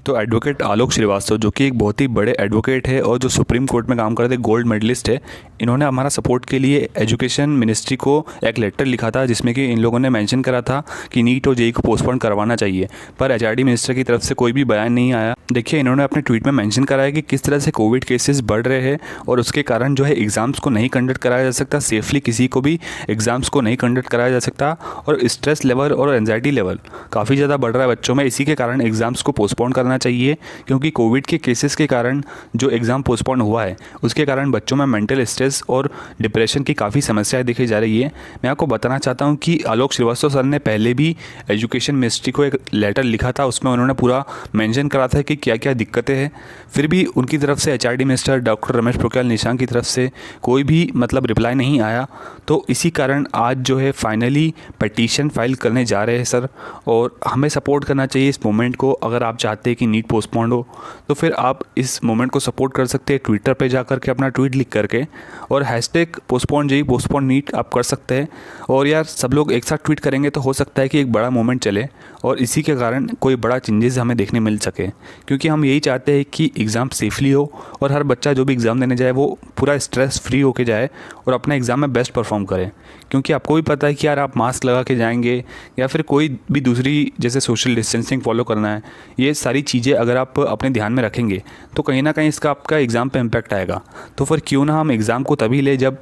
तो एडवोकेट आलोक श्रीवास्तव जो कि एक बहुत ही बड़े एडवोकेट है और जो सुप्रीम कोर्ट में काम करते गोल्ड मेडलिस्ट है, इन्होंने हमारा सपोर्ट के लिए एजुकेशन मिनिस्ट्री को एक लेटर लिखा था जिसमें कि इन लोगों ने मेंशन करा था कि नीट और जेईई को पोस्टपोन करवाना चाहिए, पर एचआरडी मिनिस्टर की तरफ से कोई भी बयान नहीं आया। देखिए, इन्होंने अपने ट्वीट में मेंशन करा है कि किस तरह से कोविड केसेस बढ़ रहे हैं और उसके कारण जो है एग्ज़ाम्स को नहीं कंडक्ट कराया जा सकता, सेफली किसी को भी एग्ज़ाम्स को नहीं कंडक्ट कराया जा सकता और स्ट्रेस लेवल और एंजाइटी लेवल काफ़ी ज़्यादा बढ़ रहा है बच्चों में। इसी के कारण एग्ज़ाम्स को पोस्टपोन करना चाहिए, क्योंकि कोविड के केसेस के कारण जो एग्ज़ाम पोस्टपोन हुआ है उसके कारण बच्चों में मेंटल स्ट्रेस और डिप्रेशन की काफ़ी समस्याएं देखी जा रही है। मैं आपको बताना चाहता हूं कि आलोक श्रीवास्तव सर ने पहले भी एजुकेशन मिनिस्ट्री को एक लेटर लिखा था, उसमें उन्होंने पूरा मेंशन करा था कि क्या क्या दिक्कतें हैं। फिर भी उनकी तरफ से HRD minister doctor Ramesh Pokhriyal Nishank की तरफ से कोई भी रिप्लाई नहीं आया। तो इसी कारण आज जो है फाइनली पटिशन फाइल करने जा रहे हैं सर, और हमें सपोर्ट करना चाहिए इस मूवमेंट को। अगर आप चाहते हैं कि नीट पोस्टपोन हो तो फिर आप इस मूवमेंट को सपोर्ट कर सकते हैं ट्विटर पे जा कर के अपना ट्वीट लिख करके, और hashtag postpone JEE postpone NEET आप कर सकते हैं। और यार सब लोग एक साथ ट्वीट करेंगे तो हो सकता है कि एक बड़ा मूवमेंट चले और इसी के कारण कोई बड़ा चेंजेस हमें देखने मिल सके, क्योंकि हम यही चाहते हैं कि एग्ज़ाम सेफली हो और हर बच्चा जो भी एग्ज़ाम देने जाए वो पूरा स्ट्रेस फ्री होके जाए और अपना एग्ज़ाम में बेस्ट परफॉर्म करे। क्योंकि आपको भी पता है कि यार आप मास्क लगा के जाएंगे या फिर कोई भी दूसरी जैसे सोशल डिस्टेंसिंग फॉलो करना है, ये सारी चीज़ें अगर आप अपने ध्यान में रखेंगे तो कहीं ना कहीं इसका आपका एग्ज़ाम पे इम्पैक्ट आएगा। तो फिर क्यों ना हम एग्ज़ाम को तभी ले जब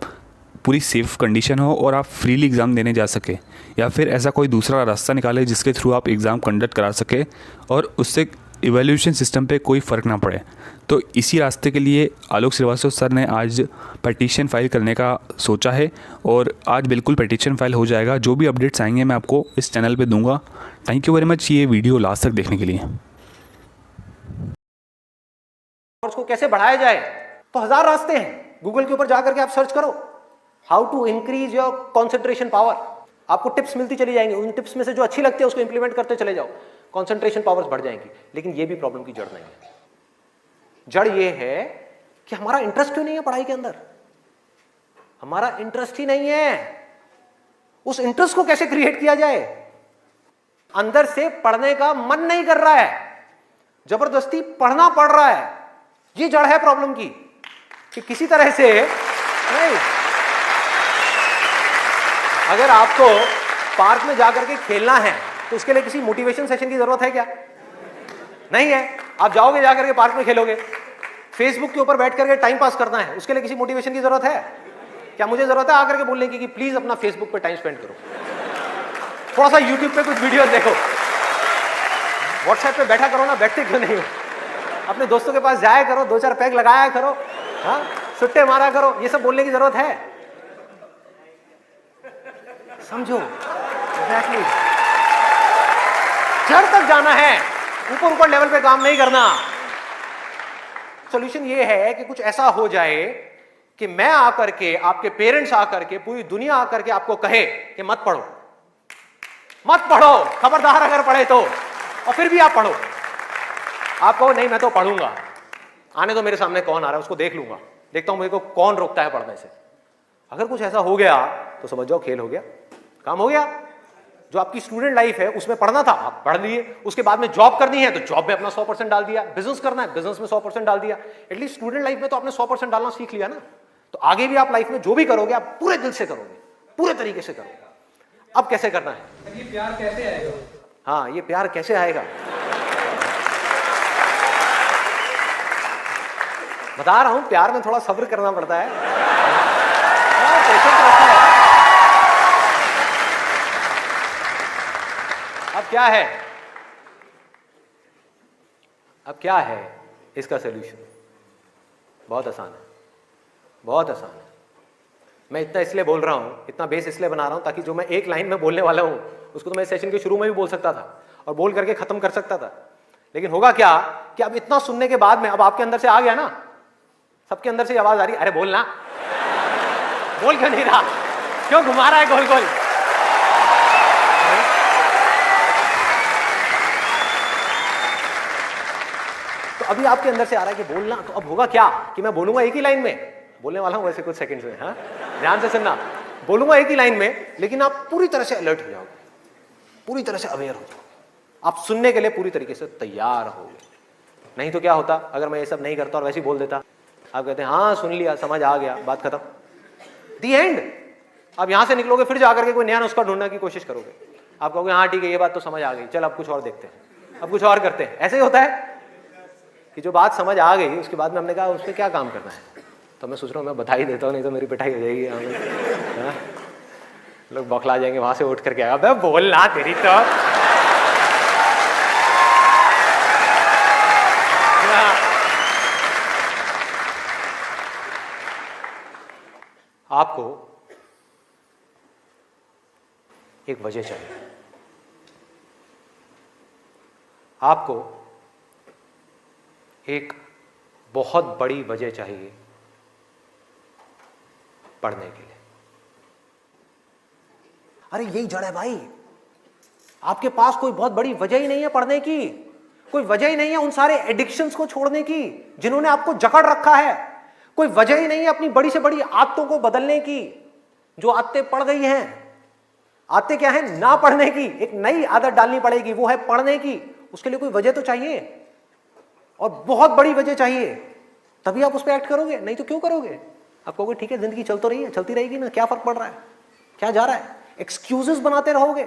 पूरी सेफ कंडीशन हो और आप फ्रीली एग्ज़ाम देने जा सके, या फिर ऐसा कोई दूसरा रास्ता निकाले जिसके थ्रू आप एग्ज़ाम कंडक्ट करा सके और उससे इवैल्यूएशन सिस्टम पे कोई फ़र्क ना पड़े। तो इसी रास्ते के लिए आलोक श्रीवास्तव सर ने आज पटिशन फाइल करने का सोचा है और आज बिल्कुल पटिशन फाइल हो जाएगा। जो भी अपडेट्स आएंगे मैं आपको इस चैनल पे दूंगा। थैंक यू वेरी मच ये वीडियो लास्ट तक देखने के लिए। उसको कैसे बढ़ाया जाए, तो 1000 रास्ते हैं। गूगल के ऊपर जाकर के आप सर्च करो how to increase your concentration power, आपको टिप्स मिलती चली जाएंगी। उन टिप्स में से जो अच्छी लगती है उसको इंप्लीमेंट करते चले जाओ, कंसंट्रेशन पावर्स बढ़ जाएंगी। लेकिन ये भी प्रॉब्लम की जड़ नहीं है। जड़ ये है कि हमारा इंटरेस्ट क्यों नहीं है पढ़ाई के अंदर। हमारा इंटरेस्ट ही नहीं है। उस इंटरेस्ट को कैसे क्रिएट किया जाए। अंदर से पढ़ने का मन नहीं कर रहा है, जबरदस्ती पढ़ना पड़ रहा है। ये जड़ है प्रॉब्लम की, कि किसी तरह से नहीं। अगर आपको पार्क में जाकर के खेलना है तो उसके लिए किसी मोटिवेशन सेशन की जरूरत है क्या? नहीं है। आप जाओगे जाकर के पार्क में खेलोगे। फेसबुक के ऊपर बैठ करके टाइम पास करना है, उसके लिए किसी मोटिवेशन की जरूरत है क्या? मुझे जरूरत है आकर के बोलने की कि प्लीज अपना फेसबुक पे टाइम स्पेंड करो, थोड़ा सा यूट्यूब पे कुछ वीडियो देखो, व्हाट्सएप पे बैठा करो ना, बैठते क्यों नहीं हो? अपने दोस्तों के पास जाया करो, 2-4 पैग लगाया करो, हाँ, सुट्टे मारा करो। ये सब बोलने की जरूरत है? समझो एग्जैक्टली। जड़ तक जाना है, ऊपर ऊपर लेवल पे काम नहीं करना। सॉल्यूशन ये है कि कुछ ऐसा हो जाए कि मैं आकर के, आपके पेरेंट्स आकर के, पूरी दुनिया आकर के आपको कहे कि मत पढ़ो, मत पढ़ो, खबरदार अगर पढ़े तो, और फिर भी आप पढ़ो। आप कहो नहीं मैं तो पढ़ूंगा, आने तो मेरे सामने कौन आ रहा है उसको देख लूंगा, देखता हूं मेरे को कौन रोकता है पढ़ने से। अगर कुछ ऐसा हो गया तो समझ जाओ खेल हो गया, काम हो गया। जो आपकी स्टूडेंट लाइफ है उसमें पढ़ना था आप पढ़ लिए, उसके बाद में जॉब करनी है तो जॉब में अपना 100% डाल दिया, बिजनेस करना है बिजनेस में 100% डाल दिया। एटलीस्ट स्टूडेंट लाइफ में तो आपने 100% डालना सीख लिया ना। तो आगे भी आप लाइफ में जो भी करोगे आप पूरे दिल से करोगे, पूरे तरीके से करोगे। अब कैसे करना है? ये प्यार कैसे आएगा? हाँ, ये प्यार कैसे आएगा बता रहा हूं। प्यार में थोड़ा सब्र करना पड़ता है, पेशेंस रखना है। अब क्या है, अब क्या है इसका सलूशन? बहुत आसान है, बहुत आसान है। मैं इतना इसलिए बोल रहा हूं, इतना बेस इसलिए बना रहा हूं ताकि जो मैं एक लाइन में बोलने वाला हूं उसको तो मैं सेशन के शुरू में भी बोल सकता था और बोल करके खत्म कर सकता था। लेकिन होगा क्या कि अब इतना सुनने के बाद में अब आपके अंदर से आ गया ना, सबके अंदर से आवाज आ रही, अरे बोलना, बोल क्यों नहीं रहा, क्यों घुमा रहा है गोल गोल? तो अभी आपके अंदर से आ रहा है कि बोलना। तो अब होगा क्या कि मैं बोलूंगा एक ही लाइन में, बोलने वाला हूं वैसे कुछ सेकंड्स में, हाँ ध्यान से सुनना। बोलूंगा एक ही लाइन में, लेकिन आप पूरी तरह से अलर्ट हो जाओगे, पूरी तरह से अवेयर हो जाओगे, आप सुनने के लिए पूरी तरीके से तैयार होगे। नहीं तो क्या होता अगर मैं ये सब नहीं करता और वैसे ही बोल देता, आप कहते हैं हाँ सुन लिया, समझ आ गया, बात खत्म, दी एंड। आप यहां से निकलोगे, फिर जाकर के कोई नया नुस्खा ढूंढने की कोशिश करोगे, आप कहोगे हाँ ठीक है ये बात तो समझ आ गई, चल अब कुछ और देखते हैं, अब कुछ और करते हैं। ऐसे ही होता है कि जो बात समझ आ गई उसके बाद में हमने कहा उस पर क्या काम करना है, तो मैं सोच रहा हूँ मैं बधाई देता हूँ, नहीं तो मेरी पिटाई हो जाएगी। हाँ? लोग बौखला जाएंगे, वहां से उठ करके आया बे बोलना तेरी तो। आपको एक वजह चाहिए, आपको एक बहुत बड़ी वजह चाहिए पढ़ने के लिए। अरे यही जड़ है भाई, आपके पास कोई बहुत बड़ी वजह ही नहीं है पढ़ने की, कोई वजह ही नहीं है उन सारे एडिक्शंस को छोड़ने की जिन्होंने आपको जकड़ रखा है, कोई वजह ही नहीं है अपनी बड़ी से बड़ी आदतों को बदलने की, जो आदतें पड़ गई हैं। आदतें क्या है? ना पढ़ने की, एक नई आदत डालनी पड़ेगी, वो है पढ़ने की। उसके लिए कोई वजह तो चाहिए, और बहुत बड़ी वजह चाहिए, तभी आप उस पर एक्ट करोगे, नहीं तो क्यों करोगे? आप कहोगे ठीक है जिंदगी चल तो रही है, चलती रहेगी ना, क्या फर्क पड़ रहा है, क्या जा रहा है। एक्सक्यूजेस बनाते रहोगे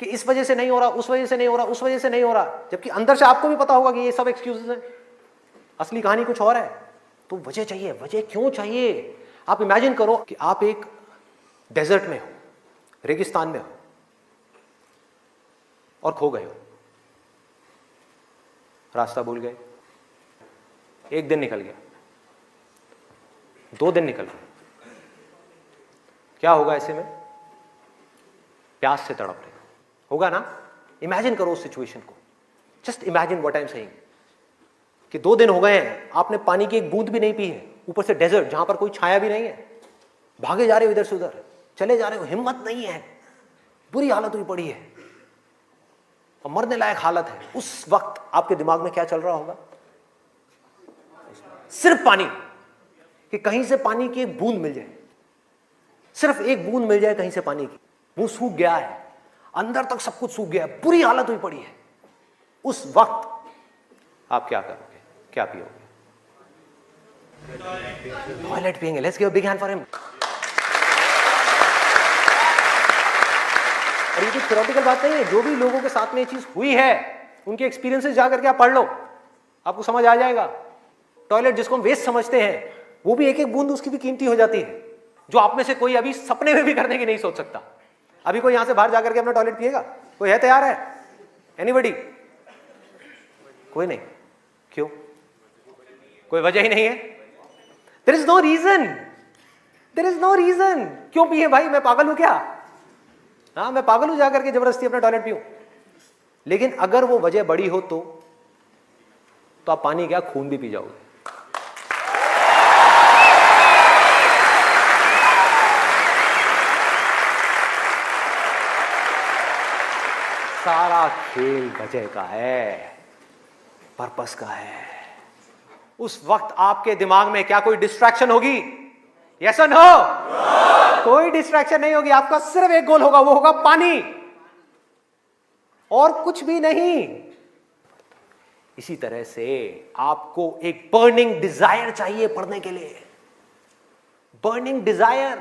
कि इस वजह से नहीं हो रहा, उस वजह से नहीं हो रहा, उस वजह से नहीं हो रहा, जबकि अंदर से आपको भी पता होगा कि ये सब एक्सक्यूजेस हैं, असली कहानी कुछ और है। तो वजह चाहिए। वजह क्यों चाहिए? आप इमेजिन करो कि आप एक डेजर्ट में हो, रेगिस्तान में हो और खो गए हो, रास्ता भूल गए, एक दिन निकल गया, 2 दिन निकल गए, क्या होगा ऐसे में? प्यास से तड़प रहे होगा ना। इमेजिन करो उस सिचुएशन को, just imagine what I am saying कि 2 दिन हो गए हैं, आपने पानी की एक बूंद भी नहीं पी है, ऊपर से डेजर्ट जहां पर कोई छाया भी नहीं है, भागे जा रहे हो इधर से उधर, चले जा रहे हो, हिम्मत नहीं है, बुरी हालत हुई पड़ी है और मरने लायक हालत है। उस वक्त आपके दिमाग में क्या चल रहा होगा? सिर्फ पानी, कि कहीं से पानी की एक बूंद मिल जाए, सिर्फ एक बूंद मिल जाए कहीं से पानी की। मुंह सूख गया है, अंदर तक सब कुछ सूख गया है, बुरी हालत हुई पड़ी है। उस वक्त आप क्या करोगे? क्या पियोगे? टॉयलेट पिएंगे। Let's give a big hand for him. और ये कुछ थ्योरेटिकल बात नहीं है, जो भी लोगों के साथ में ये चीज हुई है उनके एक्सपीरियंसेस जाकर के आप पढ़ लो, आपको समझ आ जाएगा। टॉयलेट जिसको हम वेस्ट समझते हैं, वो भी एक एक बूंद उसकी भी कीमती हो जाती है, जो आप में से कोई अभी सपने में भी करने की नहीं सोच सकता। अभी कोई यहां से बाहर जाकर के अपना टॉयलेट पिएगा? कोई है तैयार है? एनीबडी? कोई नहीं। क्यों? कोई वजह ही नहीं है। There is no reason, there is no reason. क्यों पिए भाई? मैं पागल हूं क्या? हाँ मैं पागल हूं जाकर के जबरदस्ती अपना टॉयलेट पीऊं? लेकिन अगर वो वजह बड़ी हो तो आप पानी क्या, खून भी पी जाओगे। सारा खेल वजह का है, पर्पस का है। उस वक्त आपके दिमाग में क्या कोई डिस्ट्रैक्शन होगी? यस और नो? कोई डिस्ट्रैक्शन नहीं होगी। आपका सिर्फ एक गोल होगा, वो होगा पानी, और कुछ भी नहीं। इसी तरह से आपको एक बर्निंग डिजायर चाहिए पढ़ने के लिए, बर्निंग डिजायर।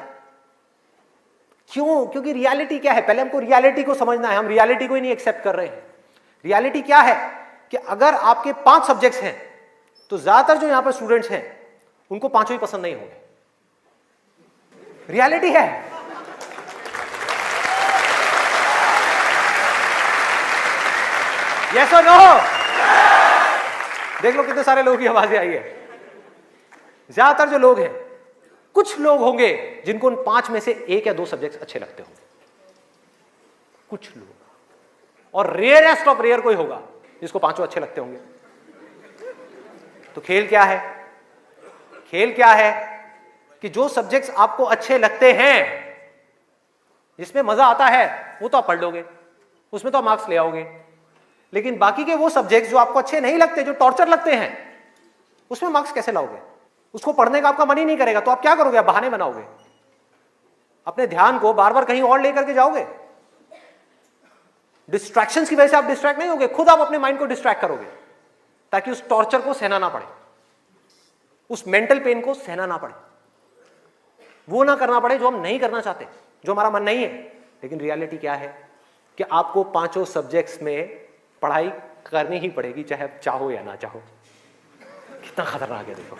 क्यों? क्योंकि रियलिटी क्या है? पहले हमको रियलिटी को समझना है, हम रियलिटी को ही नहीं एक्सेप्ट कर रहे हैं। रियलिटी क्या है कि अगर आपके 5 सब्जेक्ट्स हैं तो ज्यादातर जो यहां पर स्टूडेंट्स हैं उनको 5 ही पसंद नहीं होंगे। रियलिटी है। यस और नो? देख लो कितने सारे लोगों की आवाजें आई है। ज्यादातर जो लोग हैं, कुछ लोग होंगे जिनको उन 5 में से 1 या 2 सब्जेक्ट्स अच्छे लगते होंगे, कुछ लोग, और रेयरेस्ट ऑफ रेयर कोई होगा जिसको 5 अच्छे लगते होंगे। तो खेल क्या है? खेल क्या है कि जो सब्जेक्ट्स आपको अच्छे लगते हैं, जिसमें मजा आता है, वो तो आप पढ़ लोगे, उसमें तो आप मार्क्स ले आओगे। लेकिन बाकी के वो सब्जेक्ट्स जो आपको अच्छे नहीं लगते, जो टॉर्चर लगते हैं, उसमें मार्क्स कैसे लाओगे? उसको पढ़ने का आपका मन ही नहीं करेगा, तो आप क्या करोगे? आप बहाने बनाओगे, अपने ध्यान को बार बार कहीं और लेकर के जाओगे। डिस्ट्रैक्शंस की वजह से आप डिस्ट्रैक्ट नहीं होगे, खुद आप अपने माइंड को डिस्ट्रैक्ट करोगे ताकि उस टॉर्चर को सहना ना पड़े, उस मेंटल पेन को सहना ना पड़े, वो ना करना पड़े जो हम नहीं करना चाहते, जो हमारा मन नहीं है। लेकिन रियलिटी क्या है कि आपको पांचों सब्जेक्ट्स में पढ़ाई करनी ही पड़ेगी, चाहे आप चाहो या ना चाहो। कितना खतरनाक है देखो।